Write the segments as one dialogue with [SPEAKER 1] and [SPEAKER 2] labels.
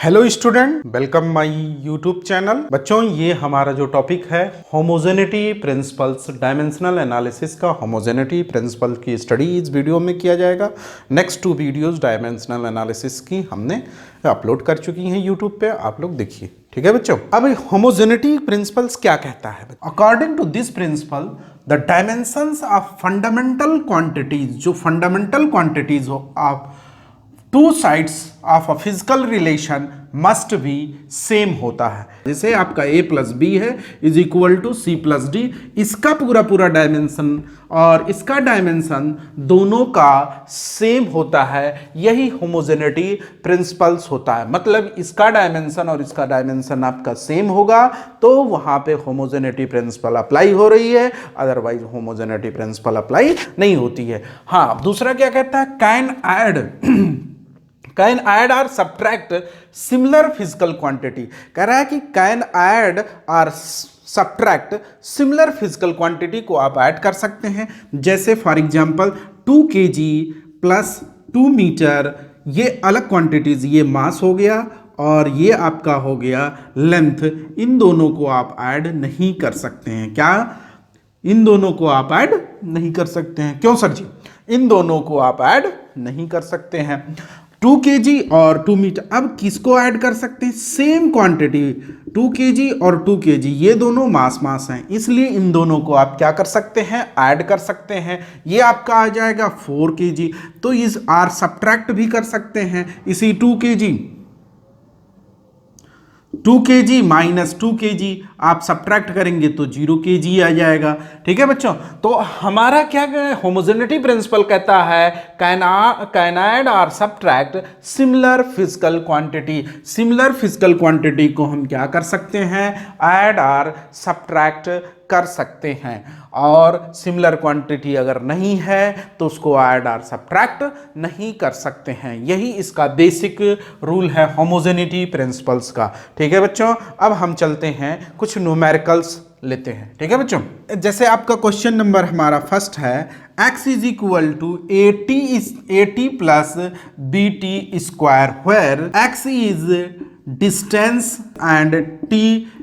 [SPEAKER 1] Hello student, welcome my YouTube channel. बच्चों, ये हमारा जो टॉपिक है होमोजेनिटी प्रिंसिपल्स, डायमेंशनल एनालिसिस का होमोजेनिटी प्रिंसिपल की स्टडी इस वीडियो में किया जाएगा। नेक्स्ट 2 वीडियोस डायमेंशनल एनालिसिस की हमने अपलोड कर चुकी हैं यूट्यूब पे, आप लोग देखिए। ठीक है बच्चों, अब होमोजेनिटी प्रिंसिपल्स क्या कहता है? According to this principle the dimensions of fundamental quantities, जो फंडामेंटल क्वांटिटीज हो आप two sides of a physical relation must be same होता है। जैसे आपका a प्लस बी है is equal to C plus D, इसका पूरा पूरा डायमेंशन और इसका डायमेंशन दोनों का सेम होता है, यही होमोजेनिटी प्रिंसिपल्स होता है। मतलब इसका डायमेंशन और इसका डायमेंशन आपका सेम होगा तो वहां पे होमोजेनिटी प्रिंसिपल अप्लाई हो रही है, अदरवाइज होमोजेनिटी प्रिंसिपल अप्लाई नहीं होती है। हाँ, दूसरा क्या कहता है? कैन ऐड और सब्ट्रैक्ट सिमिलर फिजिकल क्वांटिटी। कह रहा है कि कैन ऐड और सब्ट्रैक्ट सिमिलर फिजिकल क्वांटिटी को आप ऐड कर सकते हैं। जैसे for example 2 kg plus 2 metre, ये अलग क्वांटिटीज, ये मास हो गया और ये आपका हो गया लेंथ। इन दोनों को आप ऐड नहीं कर सकते हैं। क्या? इन दोनों को आप ऐड नहीं कर सकते हैं। क्यों सर जी? इन दोनों को आप ऐड नहीं कर सकते हैं। 2 kg और 2 मीटर, अब किसको ऐड कर सकते हैं? सेम क्वांटिटी 2 kg और 2 kg, ये दोनों मास हैं, इसलिए इन दोनों को आप क्या कर सकते हैं? ऐड कर सकते हैं। ये आपका आ जाएगा 4 kg, तो इस आर सब्ट्रैक्ट भी कर सकते हैं इसी 2 kg माइनस 2 kg आप सब्ट्रैक्ट करेंगे तो 0 kg आ जाएगा। ठीक है बच्चों, तो हमारा क्या होमोजेनिटी प्रिंसिपल कहता है? कैन ऐड और subtract similar physical quantity. Similar physical quantity को हम क्या कर सकते हैं? ऐड और सब्ट्रैक्ट कर सकते हैं। और सिमिलर क्वांटिटी अगर नहीं है तो उसको ऐड और सब्ट्रैक्ट नहीं कर सकते हैं। यही इसका बेसिक रूल है होमोजेनिटी प्रिंसिपल्स का। ठीक है बच्चों, अब हम चलते हैं कुछ न्यूमेरिकल्स लेते हैं। ठीक है बच्चों, जैसे आपका क्वेश्चन नंबर हमारा फर्स्ट है, x is equal to AT plus BT square, where x is distance and t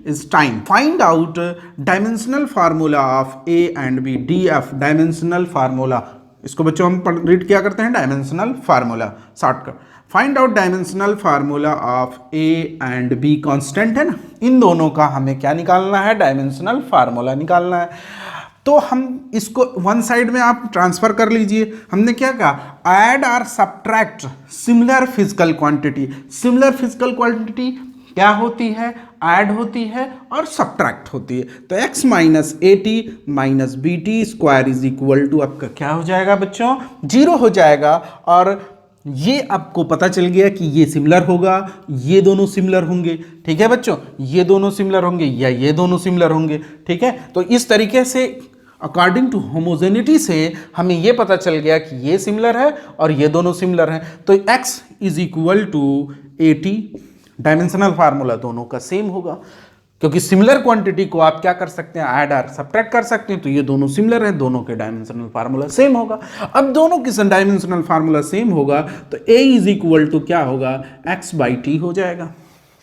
[SPEAKER 1] is time. Find out dimensional formula of A and B. DF dimensional formula, इसको बच्चों हम रीड क्या करते हैं? Dimensional formula shortcut. Find out dimensional formula of A and B, constant है ना, इन दोनों का हमें क्या निकालना है? डायमेंशनल फार्मूला निकालना है। तो हम इसको वन साइड में आप ट्रांसफर कर लीजिए। हमने क्या कहा? ऐड और subtract similar physical quantity. Similar physical quantity क्या होती है? ऐड होती है और सब्ट्रैक्ट होती है। तो x minus AT minus BT square is equal to आपका क्या हो जाएगा बच्चों? 0 हो जाएगा। और ये आपको पता चल गया कि ये सिमिलर होगा, ये दोनों सिमिलर होंगे। ठीक है बच्चों, ये दोनों सिमिलर होंगे या ये दोनों सिमिलर होंगे। ठीक है, तो इस तरीके से अकॉर्डिंग टू होमोजेनिटी से हमें ये पता चल गया कि ये सिमिलर है और ये दोनों सिमिलर हैं। तो x is equal to AT, dimensional formula दोनों का सेम होगा, क्योंकि सिमिलर क्वांटिटी को आप क्या कर सकते हैं? ऐड और सब्ट्रैक्ट कर सकते हैं। तो ये दोनों सिमिलर हैं, दोनों के डायमेंशनल फार्मूला सेम होगा। अब दोनों के डायमेंशनल फार्मूला सेम होगा तो A इज इक्वल टू क्या होगा? x/t हो जाएगा।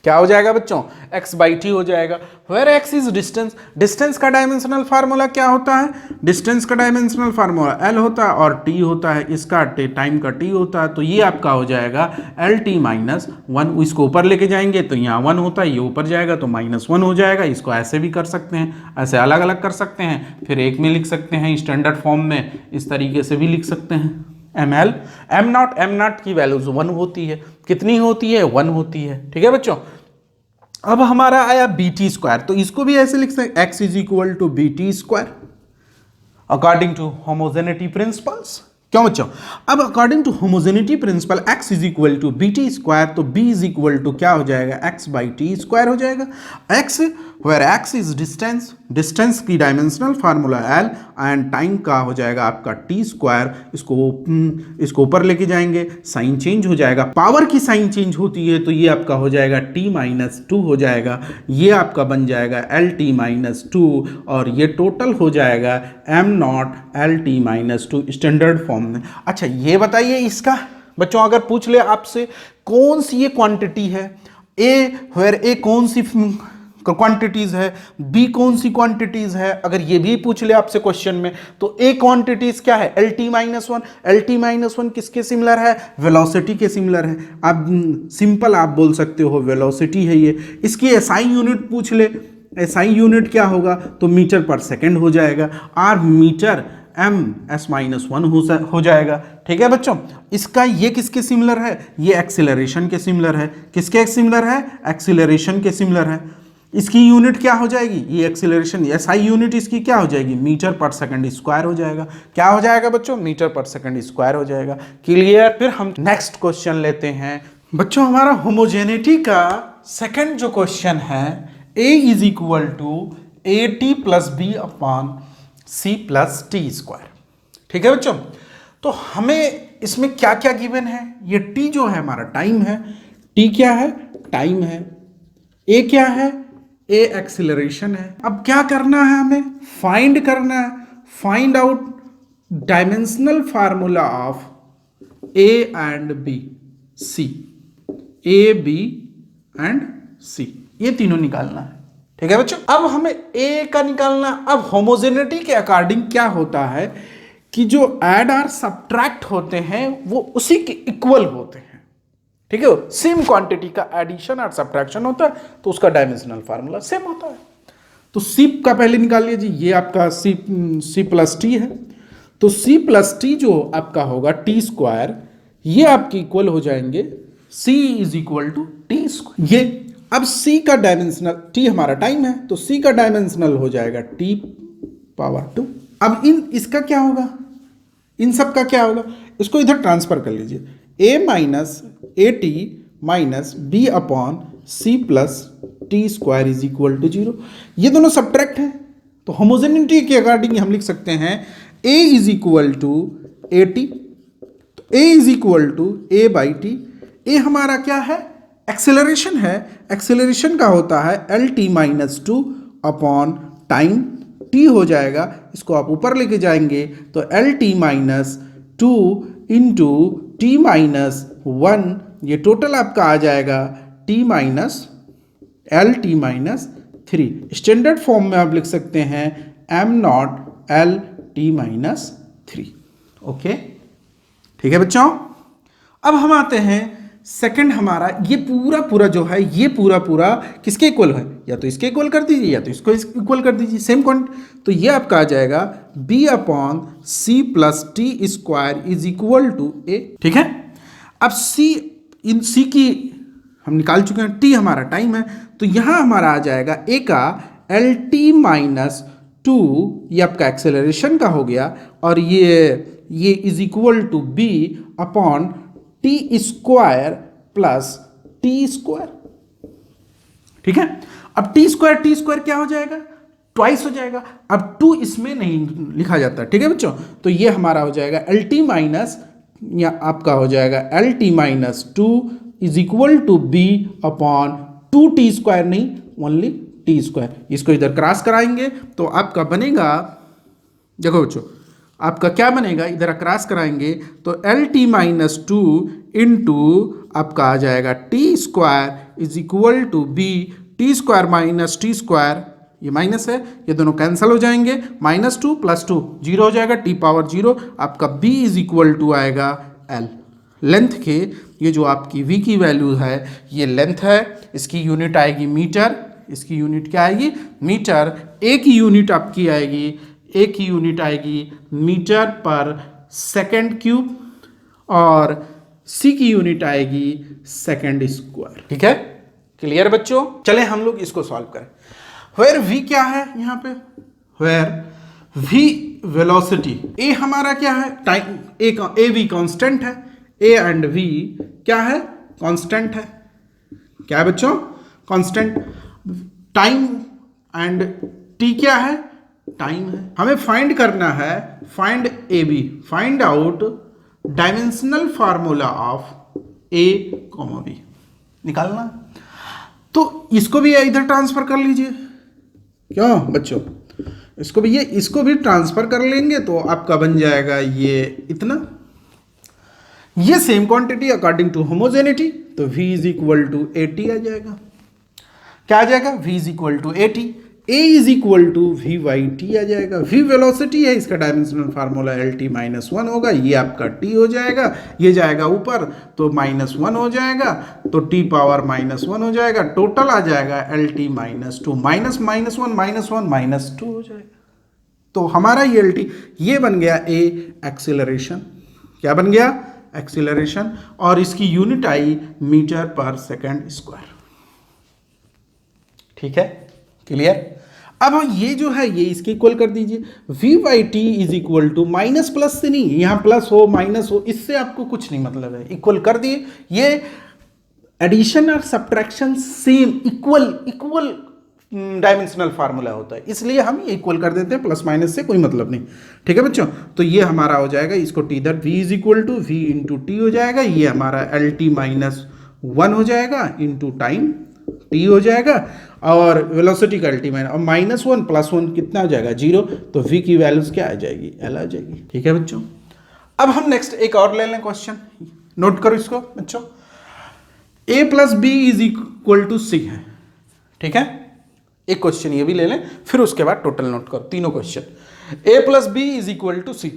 [SPEAKER 1] क्या हो जाएगा बच्चों? x/t हो जाएगा। Where x is distance. Distance का डायमेंशनल फार्मूला क्या होता है? डिस्टेंस का डायमेंशनल फार्मूला l होता है और t होता है, इसका टाइम का t होता है। तो ये आपका हो जाएगा LT माइनस 1। इसको ऊपर लेके जाएंगे तो यहाँ 1 होता है, ये ऊपर जाएगा तो -1 हो जाएगा। इसको ऐसे भी कर सकते हैं, ऐसे अलग अलग कर सकते हैं, फिर एक में लिख सकते हैं, स्टैंडर्ड फॉर्म में इस तरीके से भी लिख सकते हैं। ml m0 की वैल्यूज 1 होती है। कितनी होती है? 1 होती है। ठीक है बच्चों, अब हमारा आया BT स्क्वायर, तो इसको भी ऐसे लिख सकते हैं, x is equal to BT square according to homogeneity principles. क्यों बच्चों? अब according to homogeneity principle x is equal to BT square, तो B इज इक्वल टू क्या हो जाएगा? x/t स्क्वायर हो जाएगा। x where x is distance, distance की dimensional formula l and time का हो जाएगा आपका t स्क्वायर। इसको ऊपर लेके जाएंगे, साइन चेंज हो जाएगा, पावर की साइन चेंज होती है, तो ये आपका हो जाएगा t-2 हो जाएगा। ये आपका बन जाएगा LT-2 और ये टोटल हो जाएगा m0 LT-2 स्टैंडर्ड फॉर्म में। अच्छा ये बताइए, इसका बच्चों अगर पूछ ले आपसे कौन सी ये क्वांटिटी है ए वेयर ए कौन सी क्वांटिटीज है, बी कौन सी क्वांटिटीज है, अगर ये भी पूछ ले आपसे क्वेश्चन में तो ए क्वांटिटीज क्या है, LT-1, LT-1 किसके सिमिलर है, वेलोसिटी के सिमिलर है। आप सिंपल आप बोल सकते हो वेलोसिटी है ये। इसकी एसआई यूनिट पूछ ले, एसआई यूनिट क्या होगा, तो मीटर पर सेकेंड हो जाएगा, आर मीटर ms-1 हो जाएगा। ठीक है बच्चों, इसका ये किसके सिमिलर है, ये एक्सीलरेशन के सिमिलर है। किसके सिमिलर है, एक्सीलरेशन के सिमिलर है। इसकी यूनिट क्या हो जाएगी, ये एक्सीलरेशन, एसआई यूनिट इसकी क्या हो जाएगी, मीटर पर सेकंड स्क्वायर हो जाएगा। क्या हो जाएगा बच्चों, मीटर पर सेकंड स्क्वायर हो जाएगा। क्लियर। फिर हम नेक्स्ट क्वेश्चन लेते हैं बच्चों, हमारा होमोजेनिटी का सेकंड जो क्वेश्चन है, A is equal to AT+B/C+T²। ठीक है बच्चों, तो हमें इसमें क्या क्या गिवन है, ये T जो है हमारा टाइम है, T क्या है, टाइम है, A क्या है, A एक्सीलरेशन है। अब क्या करना है, हमें फाइंड करना है, find out dimensional formula of A and B, C, A B and C, ये तीनों निकालना है। ठीक है बच्चों, अब हमें A का निकालना। अब होमोजेनिटी के अकॉर्डिंग क्या होता है कि जो ऐड और सब्ट्रैक्ट होते हैं वो उसी के इक्वल होते हैं। ठीक है, सेम क्वांटिटी का एडिशन और सब्ट्रैक्शन होता है तो उसका डायमेंशनल फार्मूला सेम होता है। तो C का पहले निकाल लीजिए, ये आपका C+T है, तो C+T जो आपका होगा T², ये आपके इक्वल हो जाएंगे C is equal to T²। ये अब C का डायमेंशनल, T हमारा टाइम है तो C का डायमेंशनल हो जाएगा T⁻²। अब इसका क्या होगा, इन सब का क्या होगा, इसको इधर ट्रांसफर कर लीजिए, A-AT-B/C+T² इज इक्वल टू 0। ये दोनों सब्ट्रैक्ट हैं तो होमोजेनिटी के अकॉर्डिंग हम लिख सकते हैं A is equal to AT, तो A is equal to A/T। A हमारा क्या है, एक्सेलरेशन है, एक्सेलरेशन का होता है LT-2 अपॉन टाइम, T हो जाएगा, इसको आप ऊपर लेके जाएंगे तो LT-2 इंटू T-1, ये टोटल आपका आ जाएगा LT-3। स्टैंडर्ड फॉर्म में आप लिख सकते हैं m0 LT-3। ओके, ठीक है बच्चों। अब हम आते हैं सेकंड, हमारा ये पूरा जो है, ये पूरा किसके इक्वल है, या तो इसके इक्वल कर दीजिए या तो इसको इक्वल कर दीजिए, सेम क्वांट। तो ये आपका आ जाएगा B/C+T² is equal to A। ठीक है, अब C की हम निकाल चुके हैं, T हमारा टाइम है, तो यहां हमारा आ जाएगा A का LT-2, ये आपका एक्सेलरेशन का हो गया, और ये is equal to B upon T² plus T²। ठीक है, अब T² क्या हो जाएगा, ट्वाइस हो जाएगा। अब 2 इसमें नहीं लिखा जाता। ठीक है बच्चों, तो ये हमारा हो जाएगा LT- या आपका हो जाएगा LT-2 is equal to B upon 2T², नहीं ओनली T²। इसको इधर क्रॉस कराएंगे तो आपका बनेगा, देखो बच्चों आपका क्या बनेगा, इधर क्रॉस कराएंगे तो LT-2 इंटू आपका आ जाएगा T² is equal to B, T² minus T², ये माइनस है, ये दोनों कैंसिल हो जाएंगे, -2 + 2 0 हो जाएगा, T⁻0। आपका B इज इक्वल टू आएगा L, लेंथ के, ये जो आपकी V की वैल्यू है ये लेंथ है, इसकी यूनिट आएगी मीटर, इसकी यूनिट क्या आएगी, मीटर। A की यूनिट आपकी आएगी, A की यूनिट आएगी मीटर पर सेकंड क्यूब, और C की यूनिट आएगी सेकंड स्क्वायर। ठीक है, क्लियर बच्चों। चले हम लोग इसको सॉल्व करें। वेयर V क्या है यहाँ पे, वेयर V वेलोसिटी, A हमारा क्या है, टाइम, AV कांस्टेंट है, A एंड V क्या है, कांस्टेंट है। क्या है बच्चों, कांस्टेंट। टाइम एंड T क्या है, टाइम है। हमें फाइंड करना है, find AB, find out dimensional formula of A, B निकालना। तो इसको भी इधर ट्रांसफर कर लीजिए, क्यों बच्चों, इसको भी ट्रांसफर कर लेंगे तो आपका बन जाएगा ये इतना। ये same quantity according to homogeneity, तो v इज इक्वल टू 80 आ जाएगा। क्या आ जाएगा? v is equal to 80, a is equal to v by t आ जाएगा। v वेलोसिटी है, इसका डायमेंशनल फार्मूला LT माइनस 1 होगा, ये आपका t हो जाएगा, ये जाएगा ऊपर तो माइनस 1 हो जाएगा, तो t पावर माइनस 1 हो जाएगा, टोटल आ जाएगा LT minus 2, minus minus 1 minus 1 minus 2 हो जाएगा। तो हमारा ये LT ये बन गया a एक्सीलरेशन। क्या बन गया? एक्सीलरेशन। और इसकी यूनिट आई मीटर पर सेकंड स्क्वायर। ठीक है, क्लियर? अब ये जो है ये इसके इक्वल कर दीजिए, v by T is equal to minus plus से नहीं, यहां प्लस हो माइनस हो इससे आपको कुछ नहीं मतलब है, इक्वल कर दिए। ये एडिशन और subtraction same equal dimensional formula होता है, इसलिए हम ये इक्वल कर देते हैं, प्लस माइनस से कोई मतलब नहीं। ठीक है बच्चों, तो ये हमारा हो जाएगा, इसको टी दर v is equal to v into T हो जाएगा, ये हमारा LT माइनस 1 हो जाएगा इंटू टाइम t हो जाएगा, और वेलोसिटी का LT माइनस, और माइनस 1 प्लस 1 कितना हो जाएगा? 0, तो v की वैल्यूज क्या आ जाएगी? L आ जाएगी। ठीक है बच्चों, अब हम नेक्स्ट एक और ले लें क्वेश्चन, नोट करो इसको बच्चों। a plus B is equal to c है। ठीक है, एक क्वेश्चन ये भी ले लें, फिर उसके बाद टोटल नोट करो तीनों question. a plus B is equal to C,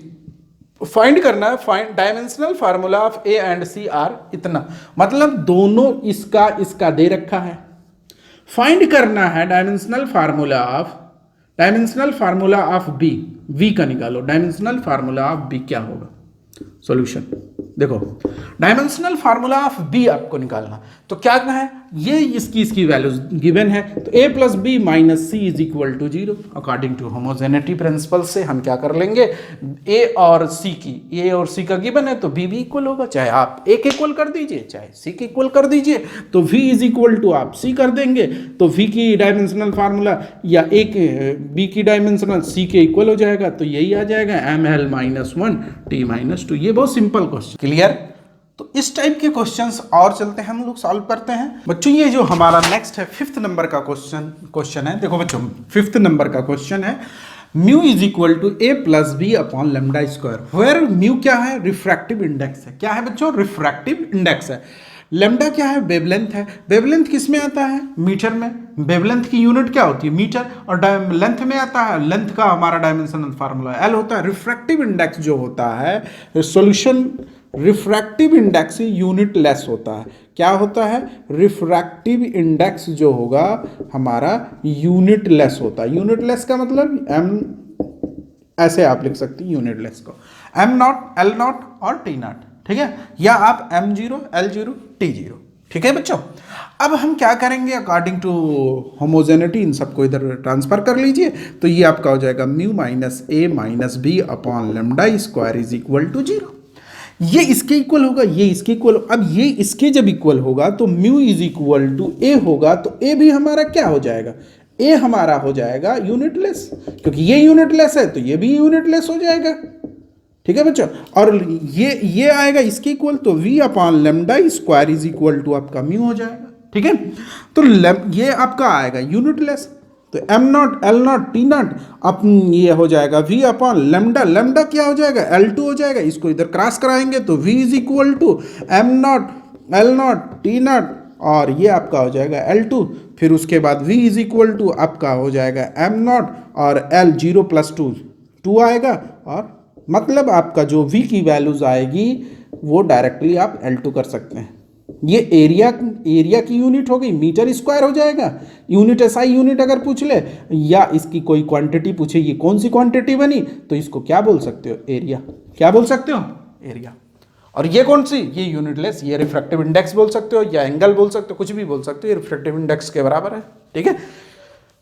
[SPEAKER 1] find करना है, find dimensional formula of a and c are इतना, मतलब दोनों इसका दे रखा है। फाइंड करना है डायमेंशनल फार्मूला ऑफ b का निकालो, डायमेंशनल फार्मूला ऑफ b क्या होगा? सॉल्यूशन देखो, डायमेंशनल फार्मूला ऑफ b आपको निकालना, तो क्या है? ये इसकी वैल्यूज गिवन है, तो a plus B minus C is equal to 0। According to homogeneity principle से हम क्या कर लेंगे, a और c का गिवन है, तो b भी इक्वल होगा, चाहे आप a के इक्वल कर दीजिए चाहे c के इक्वल कर दीजिए, तो v इज इक्वल टू आप c कर देंगे, तो v की डायमेंशनल फार्मूला या b की डायमेंशनल c के इक्वल हो जाएगा, तो यही आ जाएगा ml माइनस 1 t माइनस 2। ये बहुत सिंपल क्वेश्चन, क्लियर? तो इस टाइप के क्वेश्चंस और चलते हैं, हम लोग सॉल्व करते हैं बच्चों। ये जो हमारा नेक्स्ट है 5th नंबर का क्वेश्चन है। देखो बच्चों 5th नंबर का क्वेश्चन है, mu is equal to a plus B upon lambda square, where mu क्या है? रिफ्रैक्टिव इंडेक्स है। क्या है बच्चों? रिफ्रैक्टिव इंडेक्स है। लेमडा क्या है? वेवलेंथ है। वेवलेंथ किस में आता है? मीटर में। वेवलेंथ की यूनिट क्या होती है? मीटर। और लेंथ में आता है, लेंथ का हमारा डायमेंशनल फार्मूला L होता है। रिफ्रैक्टिव इंडेक्स जो होता है solution, refractive index unit less होता है। क्या होता है? रिफ्रैक्टिव इंडेक्स जो होगा हमारा यूनिट लेस होता है। यूनिट लेस का मतलब m, ऐसे आप लिख सकते हैं यूनिट लेस को, m0, L0 और T0। ठीक है, या आप m0, L0, T0। ठीक है बच्चों, अब हम क्या करेंगे, अकॉर्डिंग टू होमोजेनिटी इन सबको इधर ट्रांसफर कर लीजिए, तो ये आपका हो जाएगा mu minus a minus B upon lambda square is equal to 0। ये इसके इक्वल होगा, ये इसके इक्वल। अब ये इसके जब इक्वल होगा तो म्यू इज इक्वल टू ए होगा, तो ए भी हमारा क्या हो जाएगा? ए हमारा हो जाएगा यूनिटलेस, क्योंकि ये यूनिटलेस है तो ये भी यूनिटलेस हो जाएगा। ठीक है बच्चों, और ये आएगा इसके इक्वल, तो v upon lambda square is equal to आपका म्यू हो जाएगा। ठीक है, तो ये आपका आएगा यूनिटलेस, तो m0, L0, T0 अब ये हो जाएगा v अपॉन लेमडा। लेमडा क्या हो जाएगा? L2 हो जाएगा। इसको इधर क्रॉस कराएंगे तो v is equal to m0, L0, T0 और ये आपका हो जाएगा L2। फिर उसके बाद v इज इक्वल टू आपका हो जाएगा m0 और L 0 प्लस 2 आएगा, और मतलब आपका जो v की वैल्यूज आएगी वो डायरेक्टली आप L2 कर सकते हैं। ये एरिया की यूनिट हो गई, मीटर स्क्वायर हो जाएगा। यूनिट SI यूनिट अगर पूछ ले या इसकी कोई क्वांटिटी पूछे, ये कौन सी क्वांटिटी बनी, तो इसको क्या बोल सकते हो? एरिया। क्या बोल सकते हो? एरिया। और ये कौन सी? ये यूनिटलेस, ये रिफ्रैक्टिव इंडेक्स बोल सकते हो या एंगल बोल सकते हो, कुछ भी बोल सकते हो, ये रिफ्रैक्टिव इंडेक्स के बराबर है। ठीक है,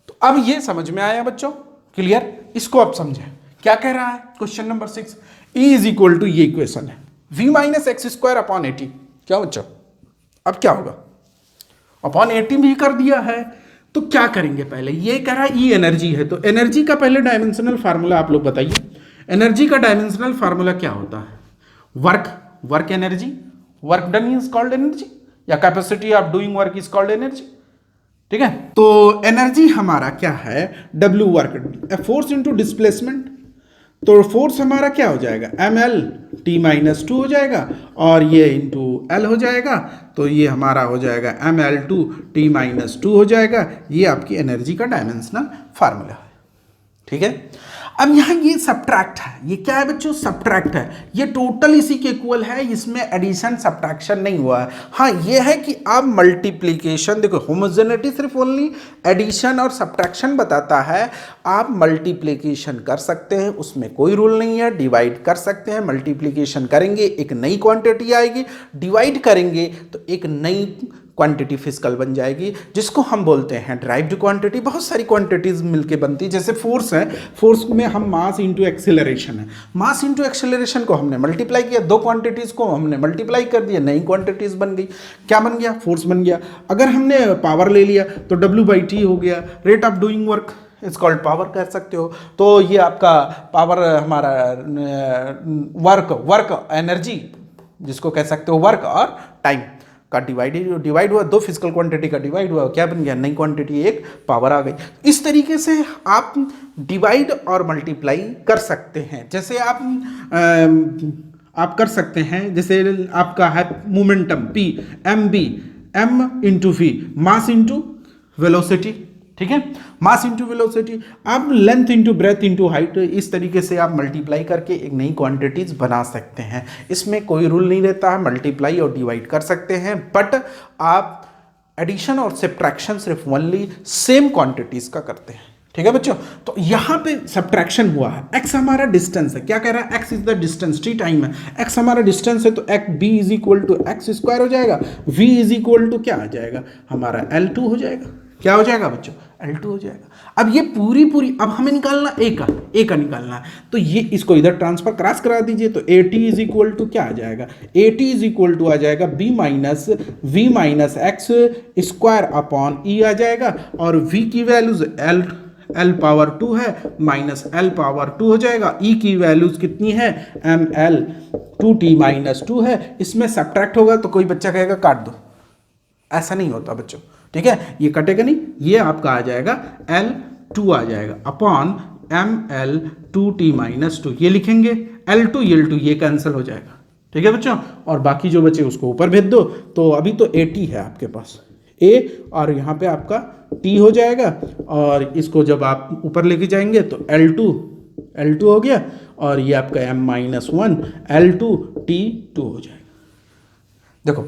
[SPEAKER 1] तो अब ये समझ में आया बच्चों, क्लियर? इसको अब समझे क्या कह रहा है question number 6। E is equal to, ये इक्वेशन है, v minus X square upon 80। क्या बच्चों, अब क्या होगा? अपॉन 80 भी कर दिया है, तो क्या करेंगे? पहले ये कह रहा है E एनर्जी है, तो एनर्जी का पहले डायमेंशनल फार्मूला आप लोग बताइए। एनर्जी का डायमेंशनल फार्मूला क्या होता है? Work energy, work done is called energy, या capacity of doing work is called energy. ठीक है, तो एनर्जी हमारा क्या है? W work, force into displacement. तो फोर्स हमारा क्या हो जाएगा, ml t-2 हो जाएगा और ये इंटू L हो जाएगा, तो ये हमारा हो जाएगा ml2 t-2 हो जाएगा। ये आपकी एनर्जी का डायमेंशनल फार्मूला है, ठीक है। अब यहाँ ये सब्ट्रैक्ट है, ये क्या है बच्चों, सब्ट्रैक्ट है, ये टोटल इसी के इक्वल है, इसमें एडिशन सब्ट्रैक्शन नहीं हुआ है। हाँ ये है कि आप मल्टीप्लिकेशन, देखो होमोजेनिटी सिर्फ ओनली एडिशन और सब्ट्रैक्शन बताता है, आप मल्टीप्लिकेशन कर सकते हैं, उसमें कोई रूल नहीं है, डिवाइड कर सकते हैं, मल्टीप्लिकेशन करेंगे एक नई क्वांटिटी आएगी, डिवाइड करेंगे तो एक नई क्वांटिटी फिजिकल बन जाएगी, जिसको हम बोलते हैं ड्राइव्ड क्वांटिटी। बहुत सारी क्वांटिटीज मिलके बनती, जैसे फोर्स है, फोर्स में हम मास इंटू एक्सेलरेशन है, मास इंटू एक्सेलरेशन को हमने मल्टीप्लाई किया, दो क्वांटिटीज को हमने मल्टीप्लाई कर दिया, नई क्वांटिटीज बन गई, क्या बन गया, फोर्स बन गया। अगर हमने पावर ले लिया तो W/T हो गया, rate of doing work it's called power कह सकते हो। तो ये आपका पावर हमारा वर्क एनर्जी जिसको कह सकते हो, वर्क और टाइम का डिवाइड हुआ, दो फिजिकल क्वांटिटी का डिवाइड हुआ, क्या बन गया, नई क्वांटिटी, एक पावर आ गई। इस तरीके से आप डिवाइड और मल्टीप्लाई कर सकते हैं। जैसे आप कर सकते हैं, जैसे आपका है momentum P mb, m into v, mass into velocity, ठीक है, मास इंटू वेलोसिटी। आप length into breadth into height, इस तरीके से आप मल्टीप्लाई करके एक नई क्वांटिटीज बना सकते हैं। इसमें कोई रूल नहीं रहता है, मल्टीप्लाई और डिवाइड कर सकते हैं, बट आप एडिशन और सब्ट्रैक्शन सिर्फ ओनली सेम क्वांटिटीज का करते हैं, ठीक है बच्चों। तो यहाँ पे सब्ट्रैक्शन हुआ है, x हमारा डिस्टेंस है, क्या कह रहा है, x is the distance, t time है, x हमारा डिस्टेंस है, तो b is equal to X square हो जाएगा, v इज इक्वल टू क्या आ जाएगा हमारा L2 हो जाएगा, क्या हो जाएगा बच्चों, L2 हो जाएगा। अब ये पूरी अब हमें निकालना a का निकालना है, तो ये इसको इधर ट्रांसफर क्रॉस करा दीजिए, तो at इज इक्वल टू क्या आ जाएगा, at इज इक्वल टू आ जाएगा b minus v minus X square upon e आ जाएगा, और v की वैल्यूज L पावर 2 है माइनस L पावर 2 हो जाएगा, E की वैल्यूज कितनी है, ml 2t-2 है। इसमें सब्ट्रैक्ट होगा तो कोई बच्चा कहेगा काट दो, ऐसा नहीं होता बच्चों, ठीक है, ये कटेगा नहीं, ये आपका आ जाएगा L2 आ जाएगा अपॉन ml 2t-2, ये लिखेंगे L2 ये कैंसिल हो जाएगा, ठीक है बच्चों। और बाकी जो बचे उसको ऊपर भेज दो, तो अभी तो at है आपके पास, a और यहाँ पे आपका t हो जाएगा, और इसको जब आप ऊपर लेके जाएंगे तो L2 हो गया, और ये आपका m-1 L2 t2 हो जाएगा। देखो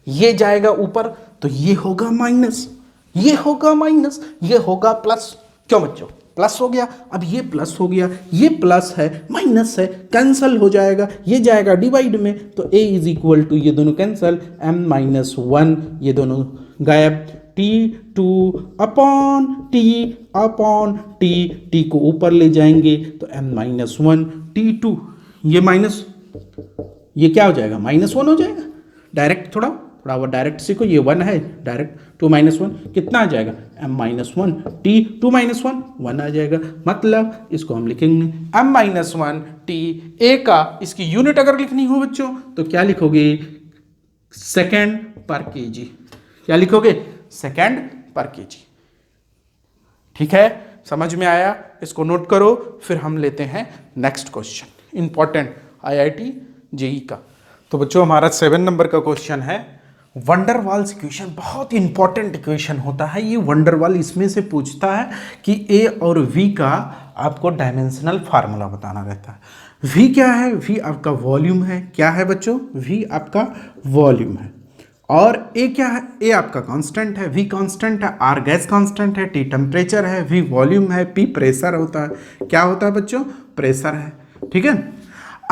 [SPEAKER 1] ये जाएगा ऊपर तो ये होगा माइनस, ये होगा माइनस, ये होगा प्लस, क्यों बच्चों, प्लस हो गया। अब ये प्लस हो गया, ये प्लस है, माइनस है, कैंसल हो जाएगा, ये जाएगा डिवाइड में, तो a इज इक्वल टू ये दोनों कैंसल, m-1 ये दोनों गायब, t2 अपॉन t को ऊपर ले जाएंगे तो m-1 t2, ये माइनस, ये क्या हो जाएगा, -1 हो जाएगा। डायरेक्ट थोड़ा वो डायरेक्ट सीखो, ये 1 है, डायरेक्ट 2-1 कितना आ जाएगा, m-1 t 2-1 1 आ जाएगा। मतलब इसको हम लिखेंगे m-1 t, a का इसकी यूनिट अगर लिखनी हो बच्चों तो क्या लिखोगे, सेकेंड पर केजी, क्या लिखोगे, सेकेंड पर केजी, ठीक है, समझ में आया, इसको नोट करो। फिर हम लेते हैं next question, important IIT JEE का। तो बच्चों हमारा 7 नंबर का क्वेश्चन है वंडरवाल्स इक्वेशन, बहुत इंपॉर्टेंट इक्वेशन होता है ये वंडरवाल। इसमें से पूछता है कि a और v का आपको डायमेंशनल फार्मूला बताना रहता है। v क्या है, v आपका वॉल्यूम है, क्या है बच्चों, v आपका वॉल्यूम है, और a क्या है, a आपका कांस्टेंट है, v कांस्टेंट है, r गैस कांस्टेंट है, t टेम्परेचर है, v वॉल्यूम है, p प्रेशर होता है, क्या होता है बच्चों, प्रेशर है, ठीक है।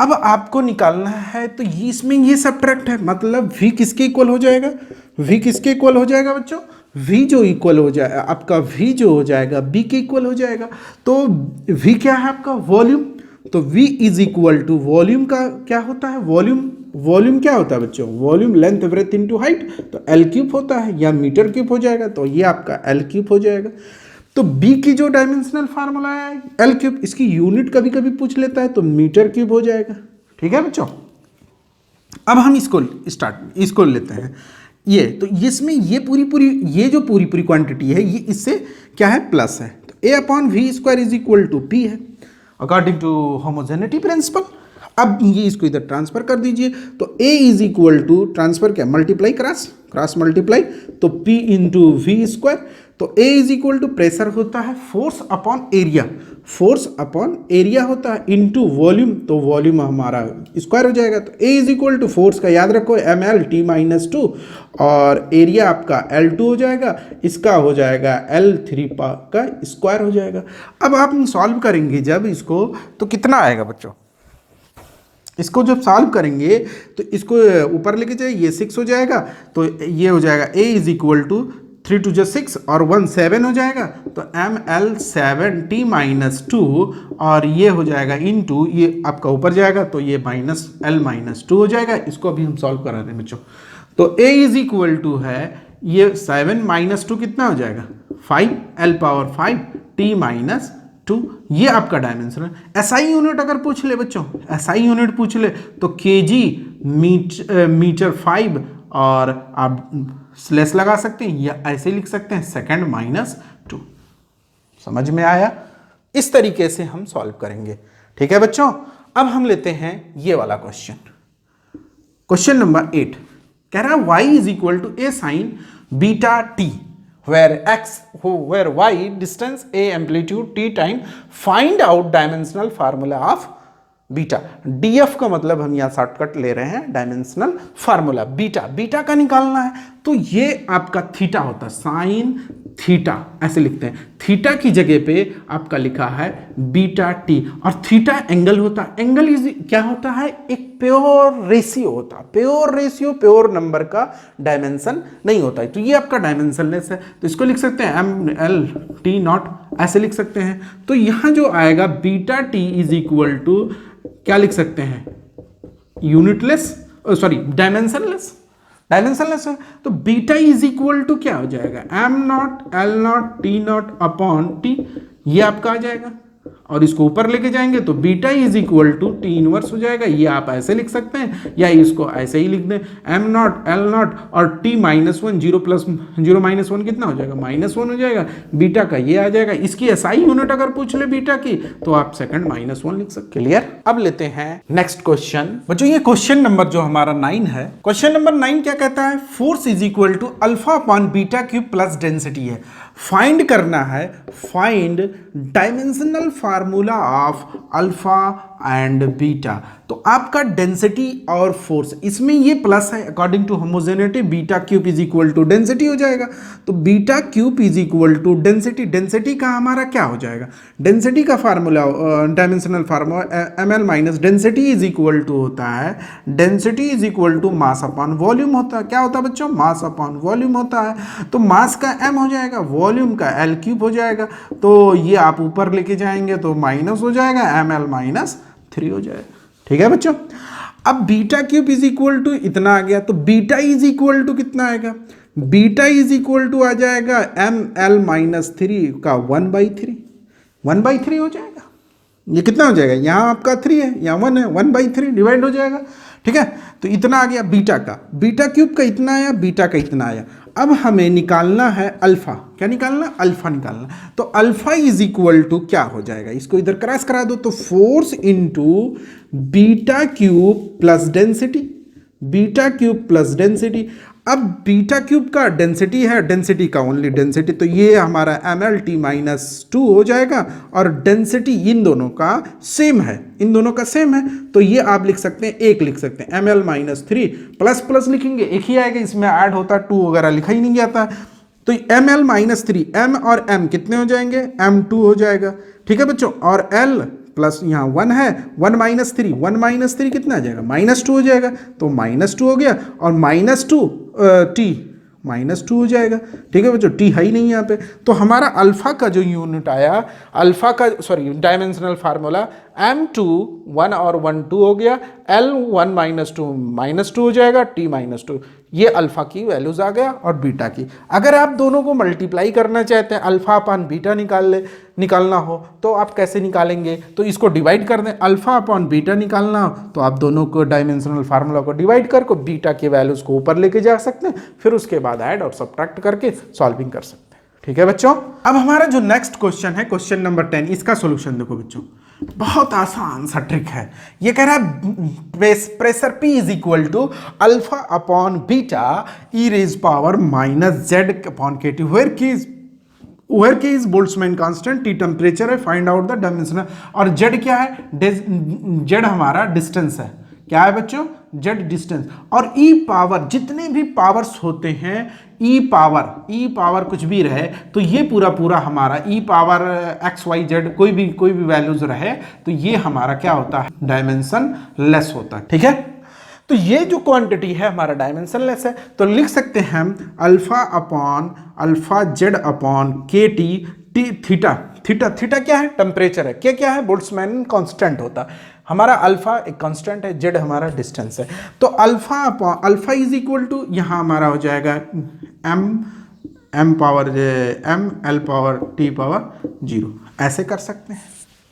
[SPEAKER 1] अब आपको निकालना है तो इसमें ये सब्ट्रैक्ट है, मतलब v किसके इक्वल हो जाएगा, v किसके इक्वल हो जाएगा बच्चों, v जो इक्वल हो जाएगा आपका, v जो हो जाएगा b के इक्वल हो जाएगा। तो v क्या है आपका, वॉल्यूम, तो v is equal to volume का क्या होता है, वॉल्यूम क्या होता है बच्चों, volume length breadth into height, तो L³ होता है, या मीटर क्यूब हो जाएगा, तो ये आपका L³ हो जाएगा। तो b की जो डायमेंशनल फार्मूला है L³, इसकी यूनिट कभी कभी पूछ लेता है तो मीटर क्यूब हो जाएगा, ठीक है बच्चों। अब हम इसको लेते हैं, ये तो इसमें ये पूरी क्वांटिटी है, ये इससे क्या है, प्लस है, तो a upon v square is equal to p है, अकॉर्डिंग टू होमोजेनिटी प्रिंसिपल। अब ये इसको इधर ट्रांसफर कर दीजिए, तो A is equal to transfer क्या, मल्टीप्लाई क्रॉस मल्टीप्लाई, तो P इंटू वी स्क्वायर। तो A is equal to pressure होता है फोर्स अपॉन एरिया होता है इनटू वॉल्यूम, तो वॉल्यूम हमारा स्क्वायर हो जाएगा। तो A is equal to force का याद रखो ml/t-2 और एरिया आपका L2 हो जाएगा, इसका हो जाएगा L3 का स्क्वायर हो जाएगा। अब आप सॉल्व करेंगे जब इसको, तो कितना आएगा बच्चों, इसको जब सॉल्व करेंगे तो इसको ऊपर लेके जाइए, ये 6 हो जाएगा, तो ये हो जाएगा A इज इक्वल टू 3 2 6 और 1 7 हो जाएगा, तो ml/7t-2 और ये हो जाएगा इनटू, ये आपका ऊपर जाएगा तो ये -l-2 हो जाएगा। इसको अभी हम सॉल्व करा रहे हैं बच्चों। तो A इज इक्वल टू है ये 7 - 2 कितना हो जाएगा 5, l/5 t-2, ये आपका डायमेंशन है। एसआई यूनिट अगर पूछ ले बच्चों, एसआई यूनिट पूछ ले तो केजी मीटर 5 और आप स्लेस लगा सकते हैं या ऐसे लिख सकते हैं सेकंड -2। समझ में आया? इस तरीके से हम सॉल्व करेंगे। ठीक है बच्चों, अब हम लेते हैं ये वाला क्वेश्चन, क्वेश्चन नंबर 8। कह रहा है y is equal to a sin beta t where y distance a amplitude t time, find out dimensional formula of beta. df का मतलब हम यहां शॉर्टकट ले रहे हैं, डायमेंशनल फार्मूला बीटा का निकालना है। तो ये आपका थीटा होता है, साइन थीटा ऐसे लिखते हैं, थीटा की जगह पे आपका लिखा है बीटा टी, और थीटा एंगल होता है। एंगल इज क्या होता है, एक प्योर रेशियो होता है, प्योर नंबर का डायमेंशन नहीं होता है। तो ये आपका डायमेंशनलेस है, तो इसको लिख सकते हैं ml/t0 ऐसे लिख सकते हैं। तो यहां जो आएगा beta T is equal to क्या लिख सकते हैं, यूनिटलेस, सॉरी डायमेंशनलेस है। तो बीटा इज इक्वल टू क्या हो जाएगा, m0 l0 t0 upon T, ये आपका आ जाएगा। और इसको ऊपर लेके जाएंगे तो beta is equal to T inverse हो जाएगा। ये आप ऐसे लिख सकते हैं या इसको ऐसे ही लिख दें, m0 l0 और t -1, 0 + 0 - 1 कितना हो जाएगा, -1 हो जाएगा। बीटा का ये आ जाएगा। इसकी एसआई यूनिट अगर पूछ ले बीटा की तो आप सेकंड -1 लिख सकते। क्लियर? अब लेते हैं नेक्स्ट क्वेश्चन बच्चों। ये क्वेश्चन नंबर जो हमारा 9 है, क्वेश्चन नंबर 9 क्या कहता है, force is equal to alpha upon beta cube plus density है। फाइंड करना है, find dimensional formula of alpha and beta. तो आपका डेंसिटी और फोर्स, इसमें ये प्लस है, according to homogeneity beta cube is equal to density हो जाएगा। तो beta cube is equal to density का हमारा क्या हो जाएगा, डेंसिटी का formula, dimensional formula ml - density is equal to होता है, density is equal to mass upon volume होता है। क्या होता है बच्चों, मास अपॉन वॉल्यूम होता है। तो मास का m हो जाएगा, वॉल्यूम का l³ हो जाएगा। तो ये आप ऊपर लेके जाएंगे तो माइनस हो जाएगा, ml-3 हो जाएगा। ठीक है बच्चों, अब beta cube is equal to इतना आ गया, तो बीटा इज इक्वल टू कितना आएगा, बीटा इज इक्वल टू आ जाएगा ml-3 का 1/3 हो जाएगा। ये कितना हो जाएगा, यहाँ आपका 3 है, यहाँ 1 है, 1/3 डिवाइड हो जाएगा। ठीक है, तो इतना आ गया बीटा का, बीटा क्यूब का इतना आया, बीटा का इतना आया। अब हमें निकालना है अल्फा, क्या निकालना, अल्फा निकालना। तो अल्फा इज इक्वल टू क्या हो जाएगा, इसको इधर क्रॉस करा दो, तो force into beta cube plus density, beta cube plus density. अब बीटा क्यूब का डेंसिटी है, डेंसिटी का ओनली डेंसिटी, तो ये हमारा ml/t-2 हो जाएगा। और डेंसिटी इन दोनों का सेम है, तो ये आप लिख सकते हैं, एक लिख सकते हैं ml-3 प्लस लिखेंगे, एक ही आएगा, इसमें ऐड होता 2 वगैरह लिखा ही नहीं जाता। तो ml-3, m और m कितने हो जाएंगे, m2 हो जाएगा। ठीक है बच्चों, और l प्लस यहाँ 1 है, 1 - 3 कितना आ जाएगा, -2 हो जाएगा। तो -2 हो गया, और -2 -2 हो जाएगा। ठीक है बच्चों, t है ही नहीं यहाँ पे। तो हमारा अल्फा का जो यूनिट आया, अल्फा का डायमेंशनल फार्मूला m2 1 और 1 2 हो गया, l 1 - 2 हो जाएगा, t -2। ये अल्फा की वैल्यूज आ गया और बीटा की। अगर आप दोनों को मल्टीप्लाई करना चाहते हैं, अल्फा अपॉन बीटा निकालना हो तो आप कैसे निकालेंगे, तो इसको डिवाइड कर दें, अल्फा अपॉन बीटा निकालना हो तो आप दोनों को डायमेंशनल फार्मूला को डिवाइड करके बीटा की वैल्यूज को ऊपर लेके जा सकते हैं, फिर उसके बाद ऐड और सब्ट्रैक्ट करके सॉल्विंग कर सकते हैं। ठीक है बच्चों, अब हमारा जो नेक्स्ट क्वेश्चन है, क्वेश्चन नंबर 10, इसका सोल्यूशन देखो बच्चों। बहुत आसान सा ट्रिक है। ये कह रहा है pressure P is equal to alpha upon beta E raise power minus Z upon K T, where K is Boltzmann constant, T temperature है, फाइंड आउट द डायमेंशन। और जेड क्या है? जेड हमारा डिस्टेंस है। क्या है बच्चों? Z distance. और ई पावर, जितने भी पावर्स होते हैं, ई पावर कुछ भी रहे तो ये पूरा हमारा ई पावर एक्स वाई जेड कोई भी वैल्यूज रहे तो ये हमारा क्या होता है? डायमेंशन लेस होता है। ठीक है, तो ये जो क्वांटिटी है हमारा डायमेंशन लेस है, तो लिख सकते हैं हम alpha upon alpha Z upon K T theta क्या है? टेम्परेचर है। क्या है? बोल्ट्जमैन कांस्टेंट होता है। हमारा अल्फा एक कांस्टेंट है, जेड हमारा डिस्टेंस है। तो अल्फा इज इक्वल टू, यहाँ हमारा हो जाएगा M power M L power T power 0, ऐसे कर सकते हैं।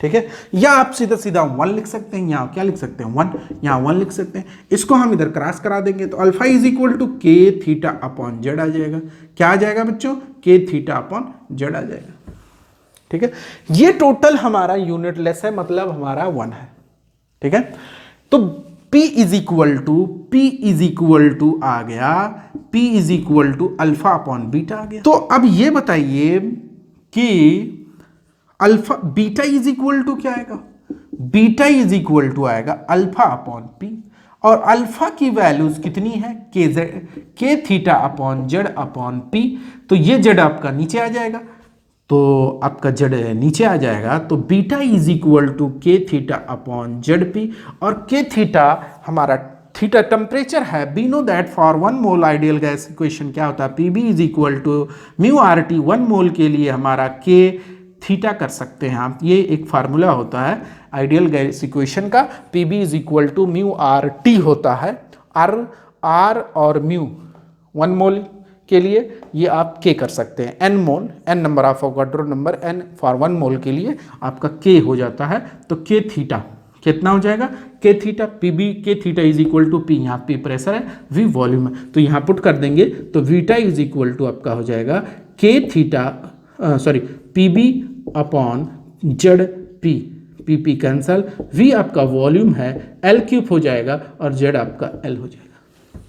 [SPEAKER 1] ठीक है, या आप सीधा 1 लिख सकते हैं। यहाँ क्या लिख सकते हैं? 1, यहाँ 1 लिख सकते हैं। इसको हम इधर क्रॉस करा देंगे तो alpha is equal to K theta upon Z आ जाएगा। क्या आ जाएगा बच्चों? के थीटा अपॉन जेड आ जाएगा। ठीक है, ये टोटल हमारा यूनिटलेस है, मतलब हमारा 1 है। ठीक है, तो P इज इक्वल टू आ गया, P is equal to alpha upon beta आ गया। तो अब ये बताइए कि alpha beta is equal to क्या आएगा? बीटा इज इक्वल टू आएगा अल्फा अपॉन पी, और अल्फा की वैल्यूज कितनी है? K theta upon z upon p. तो ये जेड आपका नीचे आ जाएगा, तो आपका जेड नीचे आ जाएगा, तो beta is equal to K theta upon Z P. और के थीटा हमारा थीटा टेम्परेचर है। We know that for 1 mole ideal gas equation क्या होता है? PV is equal to mu R T. 1 mole के लिए हमारा के थीटा कर सकते हैं आप, ये एक फार्मूला होता है आइडियल गैस इक्वेशन का। PV is equal to mu R T होता है। आर और म्यू 1 मोल के लिए ये आप के कर सकते हैं। N mole, N number of Avogadro number, N for 1 mole के लिए आपका के हो जाता है। तो के थीटा कितना हो जाएगा? K theta PV, K theta is equal to P, यहाँ पी प्रेशर है, वी वॉल्यूम है, तो यहाँ पुट कर देंगे तो वीटा इज इक्वल टू आपका हो जाएगा K theta PV upon Z P, P cancel, V आपका वॉल्यूम है, एल क्यूब हो जाएगा और जेड आपका एल हो जाएगा।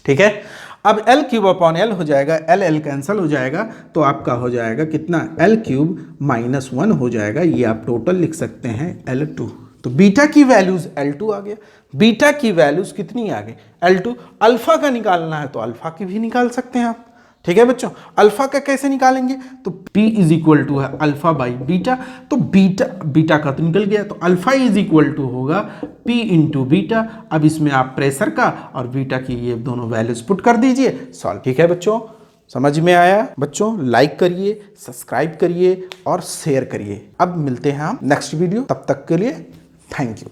[SPEAKER 1] ठीक है, अब एल क्यूब अपॉन एल हो जाएगा, एल कैंसल हो जाएगा, तो आपका हो जाएगा कितना? एल क्यूब माइनस 1 हो जाएगा। ये आप टोटल लिख सकते हैं L2। तो बीटा की वैल्यूज L2 आ गया। बीटा की वैल्यूज कितनी आ गई? L2। अल्फा का निकालना है तो अल्फा की भी निकाल सकते हैं आप। ठीक है बच्चों, अल्फा का कैसे निकालेंगे? तो P इज इक्वल टू है अल्फा बाई बीटा। तो बीटा का तो निकल गया, तो अल्फा इज इक्वल टू होगा P इंटू बीटा। अब इसमें आप प्रेशर का और बीटा की ये दोनों वैल्यूज पुट कर दीजिए, सॉल्व। ठीक है बच्चों, समझ में आया? बच्चों लाइक करिए, सब्सक्राइब करिए और शेयर करिए। अब मिलते हैं हम नेक्स्ट वीडियो, तब तक के लिए थैंक यू।